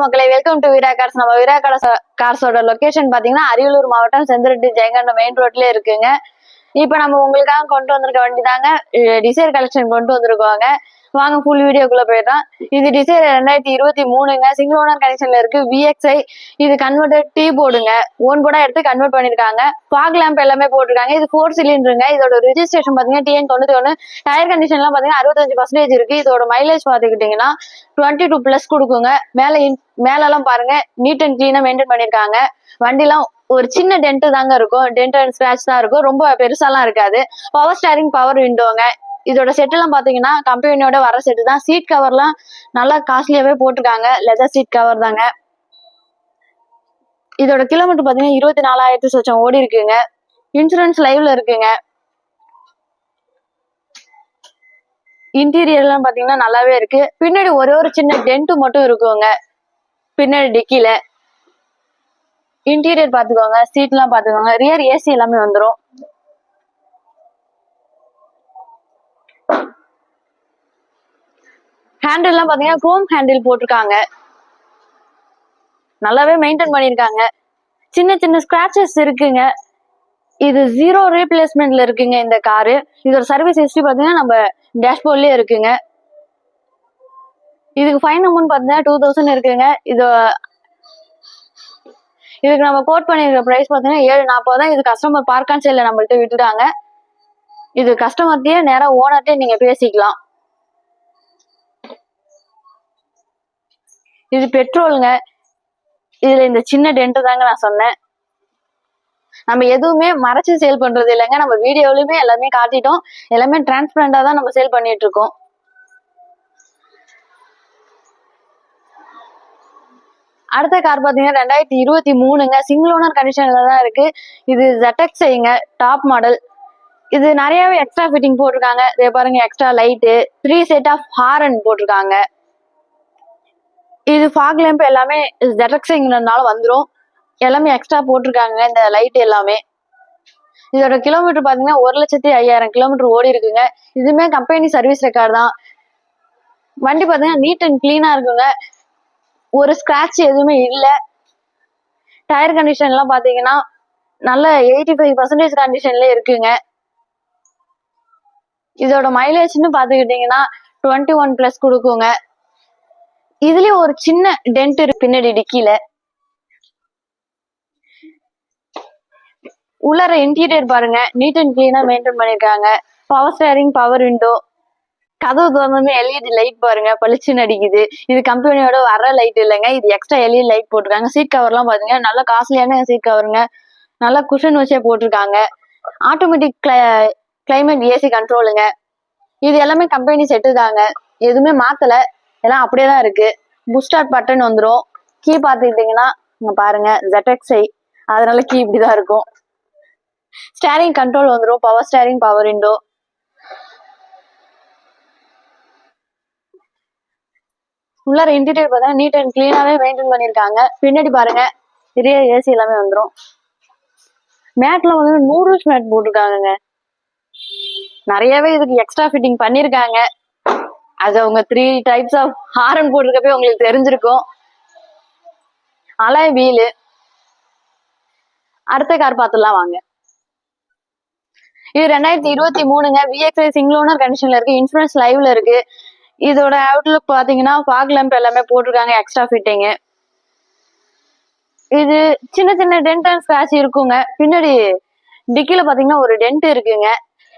மக்களே, welcome to Veera cars. நம்ம வீரா கார்ஸோட location பாத்தீங்கன்னா அரியலூர் மாவட்டம் செந்திரெட்டி ஜெயங்கொண்டம் மெயின் ரோட்லயே இருக்குங்க. இப்ப நம்ம உங்களுக்காக கொண்டு வந்திருக்க வண்டி தாங்க டிசைர் கலெக்ஷன் கொண்டு வந்திருக்கோங்க. வாங்க ஃபுல் வீடியோக்குள்ள போயிடலாம். இது டிசைர் 2023ங்க, சிங்கிள் ஓனர் கனெக்ஷன்ல இருக்கு. VXI இது கன்வெர்டட் டீ போர்டுங்க, ஓன் போர்டா எடுத்து கன்வெர்ட் பண்ணிருக்காங்க. ஃபாக் லேம்ப் எல்லாமே போட்டிருக்காங்க. இது 4 சிலிண்டருங்க. இதோட ரிஜிஸ்ட்ரேஷன் பாத்தீங்கன்னா TN91. டயர் கண்டிஷன்லாம் பாத்தீங்கன்னா 65% இருக்கு. இதோட மைலேஜ் பாத்துக்கிட்டீங்கன்னா 22+ கொடுக்குங்க. மேலெல்லாம் பாருங்க நீட் அண்ட் கிளீனா மெயின்டைன் பண்ணிருக்காங்க. வண்டிலாம் ஒரு சின்ன டென்ட் தாங்க இருக்கும், டென்ட் அண்ட் ஸ்கிராச் தான் இருக்கும், ரொம்ப பெருசாலாம் இருக்காது. பவர் ஸ்டேரிங், பவர் விண்டோங்க. இதோட செட் எல்லாம் பாத்தீங்கன்னா கம்பெனியோட வர செட்டு தான். சீட் கவர்லாம் நல்லா காஸ்ட்லியாவே போட்டிருக்காங்க, லெதர் சீட் கவர் தாங்க. இதோட கிலோமீட்டர் பாத்தீங்கன்னா 24,000 சொச்சம் ஓடி இருக்குங்க. இன்சூரன்ஸ் லைவ்ல இருக்குங்க. இன்டீரியர் எல்லாம் பாத்தீங்கன்னா நல்லாவே இருக்கு. பின்னாடி ஒரே ஒரு சின்ன டென்ட் மட்டும் இருக்குங்க பின்னாடி டிக்கில. இன்டீரியர் பாத்துக்கோங்க, சீட் எல்லாம் பாத்துக்கோங்க, ரியர் ஏசி எல்லாமே வந்துடும். ஹேண்டில் எல்லாம் பாத்தீங்கன்னா குரோம் ஹேண்டில் போட்டிருக்காங்க, நல்லாவே மெயின்டைன் பண்ணிருக்காங்க. சின்ன சின்ன ஸ்கிராச்சஸ் இருக்குங்க. இது 0 ரீப்ளேஸ்மெண்ட்ல இருக்குங்க இந்த காரு. இதோட சர்வீஸ் ஹிஸ்டரி பாத்தீங்கன்னா நம்ம டேஷ்போர்ட்லயே இருக்குங்க. இதுக்கு ஃபைன் அமௌண்ட் பாத்தீங்கன்னா 2000 இருக்குங்க. இதுக்கு நம்ம கோட் பண்ணிருக்க பிரைஸ் பாத்தீங்கன்னா 740 தான். இது கஸ்டமர் பார்க் அண்ட் சேல்ல நம்மள்ட்ட விட்டுட்டாங்க. இது கஸ்டமர்கிட்டயே நேரா ஓனர்ட்டே நீங்க பேசிக்கலாம். இது பெட்ரோலுங்க. இதுல இந்த சின்ன டென்ட் தாங்க நான் சொன்னேன். நம்ம எதுவுமே மறைச்சு சேல் பண்றது இல்லைங்க. நம்ம வீடியோலயுமே எல்லாமே காட்டிட்டோம். எல்லாமே டிரான்ஸ்பரண்டா தான் நம்ம சேல் பண்ணிட்டு இருக்கோம். அடுத்த கார் பாத்தீங்கன்னா 2023ங்க, சிங்கிள் ஓனர் கண்டிஷன்ல தான் இருக்கு. இது ZXIங்க, டாப் மாடல். இது நிறையவே எக்ஸ்ட்ரா ஃபிட்டிங் போட்டிருக்காங்க. இதே பாருங்க, extra light, 3 set of horn போட்டிருக்காங்க. இது ஃபாக் லேம்ப் எல்லாமே ZXIங்கனால வந்துடும். எல்லாமே எக்ஸ்ட்ரா போட்டிருக்காங்க இந்த லைட் எல்லாமே. இதோட கிலோமீட்டர் பாத்தீங்கன்னா 1,05,000 கிலோமீட்டர் ஓடி இருக்குங்க. இதுவுமே கம்பெனி சர்வீஸ் ரெக்கார்ட் தான். வண்டி பாத்தீங்கன்னா நீட் அண்ட் கிளீனா இருக்குங்க, ஒரு ஸ்கிராட்ச் எதுவுமே இல்ல. டயர் கண்டிஷன் எல்லாம் பாத்தீங்கன்னா நல்ல 85% கண்டிஷன்ல இருக்குங்க. இதோட மைலேஜ்னு பாத்துக்கிட்டீங்கன்னா 21+ கொடுக்குங்க. இதுலயும் ஒரு சின்ன டென்ட் இருக்கு பின்னாடி டிக்கில. உள்ளார இன்டீரியர் பாருங்க, நீட் அண்ட் கிளீனா மெயின்டைன் பண்ணிருக்காங்க. பவர் ஸ்டேரிங், பவர் விண்டோ, கதவு திறந்துமே LED லைட் பாருங்க பளிச்சுன்னு அடிக்குது. இது கம்பெனியோட வர லைட் இல்லைங்க, இது எக்ஸ்ட்ரா LED லைட் போட்டிருக்காங்க. சீட் கவர்லாம் பாத்தீங்கன்னா நல்லா காஸ்ட்லியான சீட் கவருங்க, நல்லா குஷன் வச்சே போட்டிருக்காங்க. ஆட்டோமேட்டிக் கிளைமேட் ஏசி கண்ட்ரோலுங்க. இது எல்லாமே கம்பெனி செட்டு தாங்க, எதுவுமே மாத்தல, எல்லாம் அப்படியே தான் இருக்கு. புஷ் ஸ்டார்ட் பட்டன் வந்துடும். கீ பாத்துக்கிட்டீங்கன்னா இங்க பாருங்க ZXI, அதனால கீ இப்படிதான் இருக்கும். ஸ்டேரிங் கண்ட்ரோல் வந்துடும், பவர் ஸ்டேரிங், பவர் விண்டோ. உள்ளார இன்டீரியர் பார்த்தா நீட் அண்ட் கிளீனாவே மெயின்டைன் பண்ணிருக்காங்க. பின்னாடி பாருங்க பெரிய ஏசி எல்லாமே வந்துடும். மேட்ல வந்து நூடுல்ஸ் மேட் போட்டிருக்காங்க. நிறையவே இதுக்கு எக்ஸ்ட்ரா ஃபிட்டிங் பண்ணிருக்காங்க. அது அவங்க 3 டைப்ஸ் ஆஃப் ஹாரன் போட்டிருக்கப்பே உங்களுக்கு தெரிஞ்சிருக்கும். Alloy wheel. அடுத்த கார் பார்த்துலாம் வாங்க. இது 2023ங்க, VXI சிங்கிள் ஓனர் கண்டிஷன்ல இருக்கு. இன்சூரன்ஸ் லைவ்ல இருக்கு. இதோட அவுட்லுக் பாத்தீங்கன்னா ஃபாக் லேம்ப் எல்லாமே போட்டிருக்காங்க, எக்ஸ்ட்ரா ஃபிட்டிங். இது சின்ன சின்ன டென்ட் அண்ட் ஸ்கிராட்ச் இருக்குங்க. பின்னாடி டிக்கில பாத்தீங்கன்னா ஒரு டென்ட் இருக்குங்க.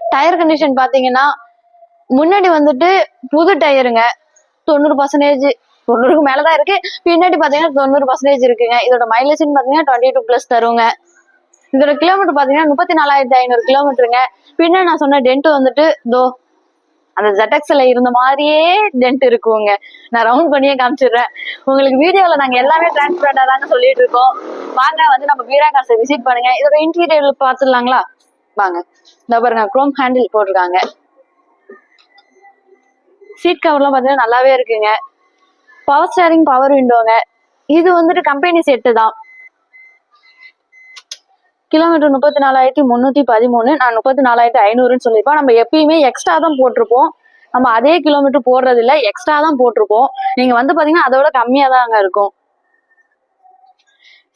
டயர் கண்டிஷன் பாத்தீங்கன்னா முன்னாடி வந்துட்டு புது டயருங்க, 90%, 90க்கு மேலதான் இருக்கு. பின்னாடி பாத்தீங்கன்னா 90% இருக்குங்க. இதோட மைலேஜ்னு பாத்தீங்கன்னா 22+ தருங்க. இதோட கிலோமீட்டர் பாத்தீங்கன்னா 34,500 கிலோமீட்டருங்க. பின்னாடி நான் சொன்ன டென்ட் வந்துட்டு தோ அந்த ZXல இருந்த மாதிரியே டென்ட் இருக்குங்க. நான் ரவுண்ட் பண்ணியே காமிச்சிடுறேன் உங்களுக்கு. வீடியோல நாங்க எல்லாமே டிரான்ஸ்பரண்டா தாங்க சொல்லிட்டு இருக்கோம். வாங்க வந்து நம்ம வீரா கார்ஸை விசிட் பண்ணுங்க. இதோட இன்டீரியர் பாத்துடலாங்களா? வாங்க. இந்த பாருங்க, குரோம் ஹேண்டில் போட்டிருக்காங்க. சீட் கவர்லாம் பாத்தீங்கன்னா நல்லாவே இருக்குங்க. பவர் ஸ்டேரிங், பவர் விண்டோங்க. இது வந்துட்டு கம்பெனி செட்டு தான். கிலோமீட்டர் 34,313. நான் 34,500ன்னு சொல்லியிருப்போம். நம்ம எப்பயுமே எக்ஸ்ட்ரா தான் போட்டிருப்போம். நம்ம அதே கிலோமீட்டர் போடுறது இல்லை, எக்ஸ்ட்ரா தான் போட்டிருப்போம். நீங்க வந்து பாத்தீங்கன்னா அதோட கம்மியா தாங்க இருக்கும்.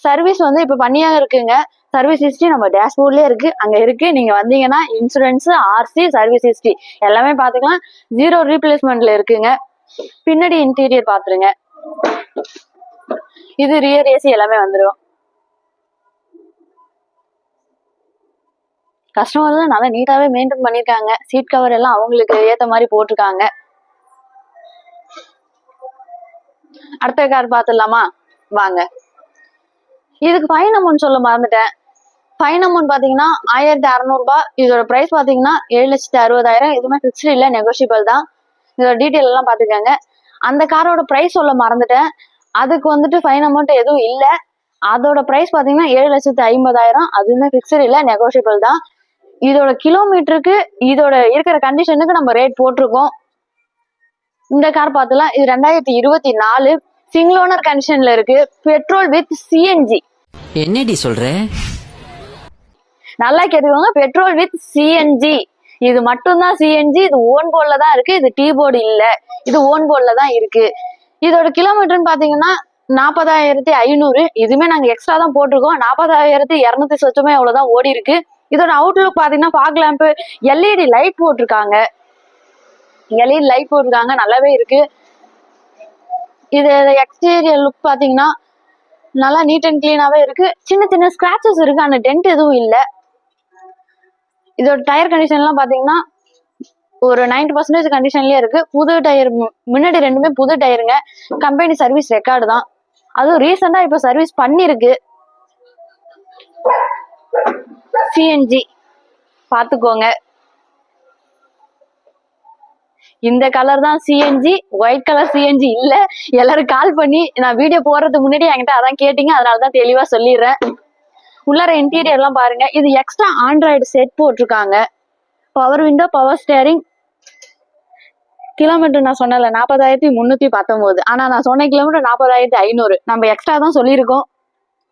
சர்வீஸ் வந்து இப்ப பண்ணியா இருக்குங்க. சர்வீஸ் ஹிஸ்டரி நம்ம டேஷ்போர்ட்லயே இருக்கு, அங்க இருக்கு. நீங்க வந்தீங்கன்னா இன்சூரன்ஸ், ஆர்சி, சர்வீஸ் ஹிஸ்டரி எல்லாமே பாத்துக்கலாம். 0 ரீப்ளேஸ்மெண்ட்ல இருக்குங்க. பின்னாடி இன்டீரியர் பாத்துருங்க. இது ரியர் ஏசி எல்லாமே வந்துடும். கஸ்டமர் தான் நல்லா நீட்டாவே மெயின்டைன் பண்ணிருக்காங்க. சீட் கவர் எல்லாம் அவங்களுக்கு ஏத்த மாதிரி போட்டிருக்காங்க. அடுத்த கார் பாத்துடலாமா? வாங்க. இதுக்கு ஃபைன் அமௌண்ட் சொல்ல மறந்துட்டேன். ஃபைன் அமௌண்ட் பாத்தீங்கன்னா 1600 ரூபாய். இதோட பிரைஸ் பாத்தீங்கன்னா 7,60,000. எதுவுமே பிக்ஸ்டு இல்ல, நெகோஷியபிள் தான். இதோட டீட்டெயில் எல்லாம் பாத்துக்கோங்க. அந்த காரோட பிரைஸ் சொல்ல மறந்துட்டேன். அதுக்கு வந்துட்டு ஃபைன் அமௌண்ட் எதுவும் இல்ல. அதோட பிரைஸ் பாத்தீங்கன்னா 7,50,000. அதுவுமே பிக்ஸ்டு இல்ல, நெகோஷியபிள் தான். இதோட கிலோமீட்டருக்கு இதோட இருக்கிற கண்டிஷனுக்கு நம்ம ரேட் போட்டிருக்கோம். இந்த கார் பாத்தலாம். இது 2024 சிங்கிள் ஓனர் கண்டிஷன்ல இருக்கு. Petrol with CNG. என்னடி சொல்ற? நல்லா கேட்டுக்கோங்க, பெட்ரோல் வித் சிஎன்ஜி. இது மட்டும்தான் சிஎன்ஜி. இது ஓன் போர்ட்ல தான் இருக்கு. இது டீ போர்டு இல்ல, இது ஓன் போர்ட்ல தான் இருக்கு. இதோட கிலோமீட்டர்னு பாத்தீங்கன்னா 40,500. இதுமே நாங்க எக்ஸ்ட்ரா தான் போட்டிருக்கோம். 40,200 சொச்சமே அவ்வளவுதான் ஓடி இருக்கு. இதோட அவுட்லுக் பாத்தீங்கன்னா ஃபாக் லேம்ப், எல்இடி லைட் போட்டிருக்காங்க. எல்இடி லைட் போட்டிருக்காங்க, நல்லாவே இருக்கு. இது எக்ஸ்டீரியர் லுக் பாத்தீங்கன்னா நல்லா நீட் அண்ட் கிளீனாவே இருக்கு. சின்ன சின்ன ஸ்கிராச்சஸ் இருக்கு, ஆனா டென்ட் எதுவும் இல்ல. இதோட டயர் கண்டிஷன் எல்லாம் பாத்தீங்கன்னா ஒரு 90% கண்டிஷன்லயே இருக்கு. புது டயர், முன்னாடி ரெண்டுமே புது டயருங்க. கம்பெனி சர்வீஸ் ரெக்கார்டு தான். அதுவும் ரீசெண்டா இப்ப சர்வீஸ் பண்ணிருக்கு. சிஎன்ஜி பாத்துக்கோங்க. இந்த கலர் தான் சிஎன்ஜி, ஒயிட் கலர் சிஎன்ஜி இல்ல. எல்லாரும் கால் பண்ணி நான் வீடியோ போடுறதுக்கு முன்னாடி என்கிட்ட அதான் கேட்டீங்க, அதனாலதான் தெளிவா சொல்லிடுறேன். உள்ளார இன்டீரியர் எல்லாம் பாருங்க. இது எக்ஸ்ட்ரா ஆண்ட்ராய்டு செட் போட்டிருக்காங்க. Power window, power steering. Kilometre நான் சொன்னல 40,319. ஆனா நான் சொன்ன கிலோமீட்டர் 40,500. நம்ம எக்ஸ்ட்ரா தான் சொல்லியிருக்கோம்.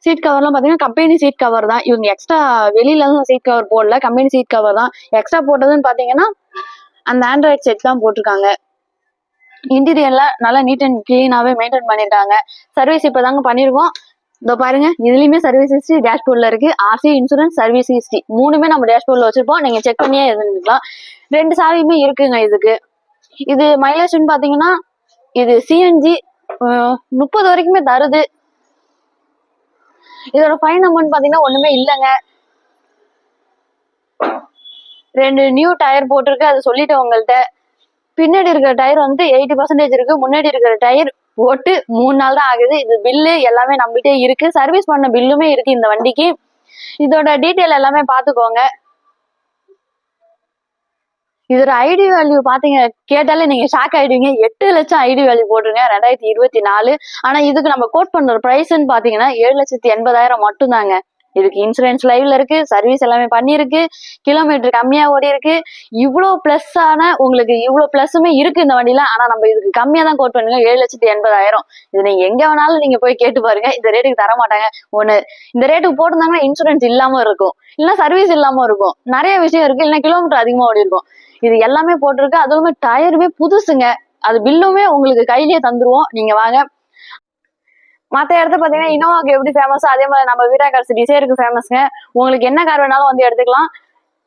சீட் கவர்லாம் பாத்தீங்கன்னா கம்பெனி சீட் கவர் தான். இவங்க எக்ஸ்ட்ரா வெளியில இருந்து சீட் கவர் போடல, கம்பெனி சீட் கவர் தான். எக்ஸ்ட்ரா போட்டதுன்னு பாத்தீங்கன்னா அந்த ஆண்ட்ராய்டு செட் தான் போட்டிருக்காங்க. இன்டீரியர்ல நல்லா நீட் அண்ட் கிளீனாவே மெயின்டைன் பண்ணிருக்காங்க. சர்வீஸ் இப்பதாங்க பண்ணிருக்கோம். இதோ பாருங்க, இதுலயுமே சர்வீஸ் ஹிஸ்டரி டேஷ்போர்ட்ல இருக்கு. ஆர்சி, இன்சூரன்ஸ், சர்வீஸ் ஹிஸ்டரி மூணுமே நம்ம டேஷ்போர்ட்ல வச்சிருப்போம். நீங்க செக் பண்ணியே இருந்துக்கலாம். 2 சாவியுமே இருக்குங்க இதுக்கு. இது மைலேஜ்னு பாத்தீங்கன்னா இது சிஎன்ஜி 30 வரைக்குமே தருது. இதோட ஃபைன் அமௌண்ட் பாத்தீங்கன்னா ஒண்ணுமே இல்லைங்க. 2 நியூ டயர் போட்டிருக்கு, அது சொல்லிட்டேன் உங்கள்கிட்ட. பின்னாடி இருக்கிற டயர் வந்து 80% இருக்கு. முன்னாடி இருக்கிற டயர் போட்டு 3 நாள் தான் ஆகுது. இது பில்லு எல்லாமே நம்மள்ட்டே இருக்கு. சர்வீஸ் பண்ண பில்லுமே இருக்கு இந்த வண்டிக்கு. இதோட டீட்டெயில் எல்லாமே பாத்துக்கோங்க. இதோட ஐடி வேல்யூ பாத்தீங்க, கேட்டாலே நீங்க ஷாக் ஆயிடுவீங்க. 8 லட்சம் ஐடி வேல்யூ போட்டுருங்க 2024. ஆனா இதுக்கு நம்ம கோட் பண்ற பிரைஸ்ன்னு பாத்தீங்கன்னா 7,80,000 மட்டும் தாங்க. இதுக்கு இன்சூரன்ஸ் லைவ்ல இருக்கு, சர்வீஸ் எல்லாமே பண்ணிருக்கு, கிலோமீட்டர் கம்மியா ஓடி இருக்கு. இவ்வளவு பிளஸ் ஆன உங்களுக்கு இவ்வளவு பிளஸுமே இருக்கு இந்த வண்டியில. ஆனா நம்ம இதுக்கு கம்மியா தான் கோட் பண்ணுங்க, 7,80,000. இது நீங்க எங்க வேணாலும் நீங்க போய் கேட்டு பாருங்க, இந்த ரேட்டுக்கு தர மாட்டாங்க. ஒண்ணு இந்த ரேட்டுக்கு போட்டிருந்தாங்கன்னா இன்சூரன்ஸ் இல்லாம இருக்கும், இல்ல சர்வீஸ் இல்லாம இருக்கும், நிறைய விஷயம் இருக்கு, இல்ல கிலோமீட்டர் அதிகமா ஓடி இருக்கும். இது எல்லாமே போட்டிருக்கு. அதுவுமே டயருமே புதுசுங்க. அது பில்லுமே உங்களுக்கு கையிலேயே தந்துருவோம். நீங்க வாங்க. மத்த இடத்த பாத்தீங்கன்னா இனோவாக்கு எப்படி ஃபேமஸோ அதே மாதிரி நம்ம வீரா கார்ஸ் டிசைருக்கு ஃபேமஸ்ங்க. உங்களுக்கு என்ன கார் வேணாலும் வந்து எடுத்துக்கலாம்.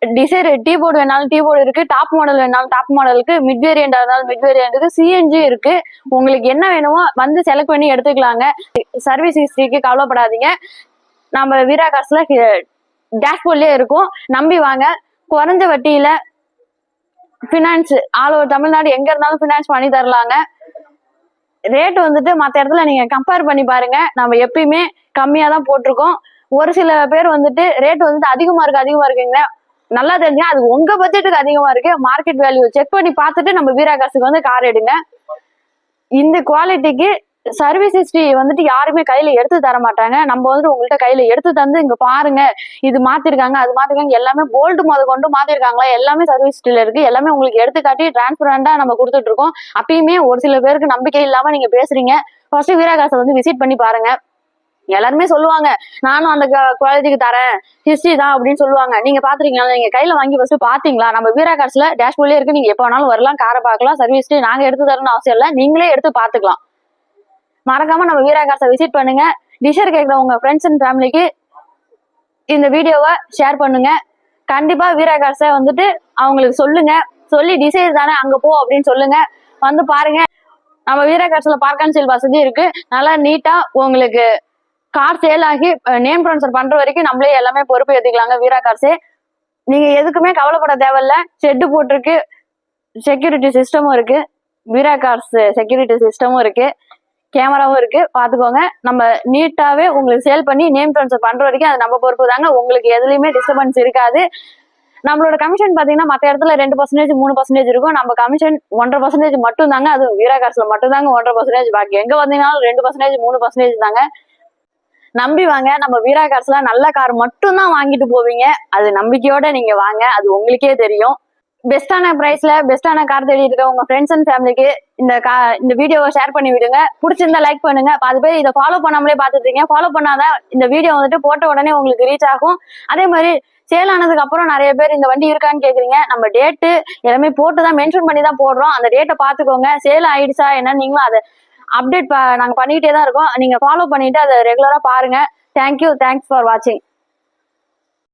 டிசைர் டீ போர்டு வேணாலும் டீ போர்டு இருக்கு, டாப் மாடல் வேணாலும் டாப் மாடலுக்கு, மிட் வேரியண்டா இருந்தாலும் மிட் வேரியண்ட்டுக்கு, சிஎன்ஜி இருக்கு. உங்களுக்கு என்ன வேணுமோ வந்து செலக்ட் பண்ணி எடுத்துக்கலாங்க. சர்வீஸ் ஹிஸ்டரிக்கு கவலைப்படாதீங்க. நம்ம வீரா கார்ஸ்ல டேஷ்போர்ட்லயே இருக்கும். நம்பி வாங்க. குறைஞ்ச வட்டியில பினான்ஸ் ஆல் ஓவர் தமிழ்நாடு எங்க இருந்தாலும் பினான்ஸ் பண்ணி தரலாங்க. ரேட் வந்துட்டு மற்ற இடத்துல நீங்க கம்பேர் பண்ணி பாருங்க. நம்ம எப்பயுமே கம்மியா தான் போட்டிருக்கோம். ஒரு சில பேர் வந்துட்டு ரேட் வந்துட்டு அதிகமா இருக்குங்க. நல்லா தெரிஞ்சுங்க, அது உங்க பட்ஜெட்டுக்கு அதிகமா இருக்கு. மார்க்கெட் வேல்யூ செக் பண்ணி பார்த்துட்டு நம்ம வீரா காசுக்கு வந்து கார் எடுங்க. இந்த குவாலிட்டிக்கு சர்வீஸ் ஹிஸ்டரி வந்துட்டு யாருமே கையில எடுத்து தர மாட்டாங்க. நம்ம வந்துட்டு உங்கள்கிட்ட கையில எடுத்து தந்து இங்க பாருங்க, இது மாத்திருக்காங்க அது மாத்திருக்காங்க, எல்லாமே போல்டு முத கொண்டு மாத்திருக்காங்களா எல்லாமே சர்வீஸ் ஹிஸ்டரியில இருக்கு. எல்லாமே உங்களுக்கு எடுத்து காட்டி டிரான்ஸ்பரண்டா நம்ம கொடுத்துட்டு இருக்கோம். அப்பயுமே ஒரு சில பேருக்கு நம்பிக்கை இல்லாம நீங்க பேசுறீங்க. ஃபர்ஸ்ட் வீராகாசை வந்து விசிட் பண்ணி பாருங்க. எல்லாருமே சொல்லுவாங்க நானும் அந்த குவாலிட்டிக்கு தரேன், ஹிஸ்டரி தான் அப்படின்னு சொல்லுவாங்க. நீங்க பாத்துருக்கீங்களா? நீங்க கையில வாங்கி ஃபர்ஸ்ட் பாத்தீங்களா? நம்ம வீரா கார்ஸ்ல டேஷ்போர்ட்லயே இருக்கு. நீங்க எப்ப வேணாலும் வரலாம், காரை பார்க்கலாம். சர்வீஸ் நாங்க எடுத்து தரணும்னு அவசியம் இல்லை, நீங்களே எடுத்து பாத்துக்கலாம். மறக்காம நம்ம வீரா கார்ஸை விசிட் பண்ணுங்க. டிசைர் கேட்குற உங்க ஃப்ரெண்ட்ஸ் அண்ட் ஃபேமிலிக்கு இந்த வீடியோவை ஷேர் பண்ணுங்க. கண்டிப்பா வீரா கார்ஸை வந்துட்டு அவங்களுக்கு சொல்லுங்க, சொல்லி டிசைர் தானே அங்க போ அப்படின்னு சொல்லுங்க, வந்து பாருங்க. நம்ம வீரா கார்ஸ்ல பார்க் அண்ட் சேல் வசதி இருக்கு. நல்லா நீட்டா உங்களுக்கு கார் சேல் ஆகி நேம் ட்ரான்ஸ்ஃபர் பண்ற வரைக்கும் நம்மளே எல்லாமே பொறுப்பு ஏத்துக்கலாங்க வீரா கார்ஸே. நீங்க எதுக்குமே கவலைப்பட தேவையில்ல. ஷெட்டு போட்டிருக்கு, செக்யூரிட்டி சிஸ்டமும் இருக்கு, வீரா கார்ஸ் செக்யூரிட்டி சிஸ்டமும் இருக்கு, கேமராவும் இருக்கு, பாத்துக்கோங்க. நம்ம நீட்டாவே உங்களுக்கு சேல் பண்ணி நேம் ட்ரான்ஸ்ஃபர் பண்ற வரைக்கும் அது நம்ம பொறுப்பு தாங்க. உங்களுக்கு எதுலயுமே டிஸ்டர்பன்ஸ் இருக்காது. நம்மளோட கமிஷன் பாத்தீங்கன்னா மத்த இடத்துல 2% 3% இருக்கும். நம்ம கமிஷன் 1.5% மட்டும் தாங்க. அது வீரா கார்ஸ்ல மட்டும் தாங்க 1.5%. பாக்கி எங்க வந்தீங்கன்னாலும் 2% 3% தாங்க. நம்பி வாங்க. நம்ம வீரா கார்ஸ்ல நல்ல கார் மட்டும் தான் வாங்கிட்டு போவீங்க. அது நம்பிக்கையோட நீங்க வாங்க, அது உங்களுக்கே தெரியும். பெஸ்டான பிரைஸ்ல பெஸ்டான கார் தேடி இருக்க உங்க ஃப்ரெண்ட்ஸ் அண்ட் ஃபேமிலிக்கு இந்த வீடியோவை ஷேர் பண்ணி விடுங்க. பிடிச்சிருந்தா லைக் பண்ணுங்க. அது பேர் இதை ஃபாலோ பண்ணாமலே பாத்துட்டீங்க. ஃபாலோ பண்ணாதான் இந்த வீடியோ வந்துட்டு போட்ட உடனே உங்களுக்கு ரீச் ஆகும். அதே மாதிரி சேல் ஆனதுக்கு அப்புறம் நிறைய பேர் இந்த வண்டி இருக்கான்னு கேக்குறீங்க. நம்ம டேட்டு எல்லாமே போட்டுதான் மென்ஷன் பண்ணி தான் போடுறோம். அந்த டேட்டை பாத்துக்கோங்க. சேல் ஆயிடுச்சா என்னன்னு நீங்களும் அதை அப்டேட் நாங்க பண்ணிக்கிட்டே தான் இருக்கோம். நீங்க ஃபாலோ பண்ணிட்டு அதை ரெகுலரா பாருங்க. தேங்க்யூ, தேங்க்ஸ் ஃபார் வாட்சிங்.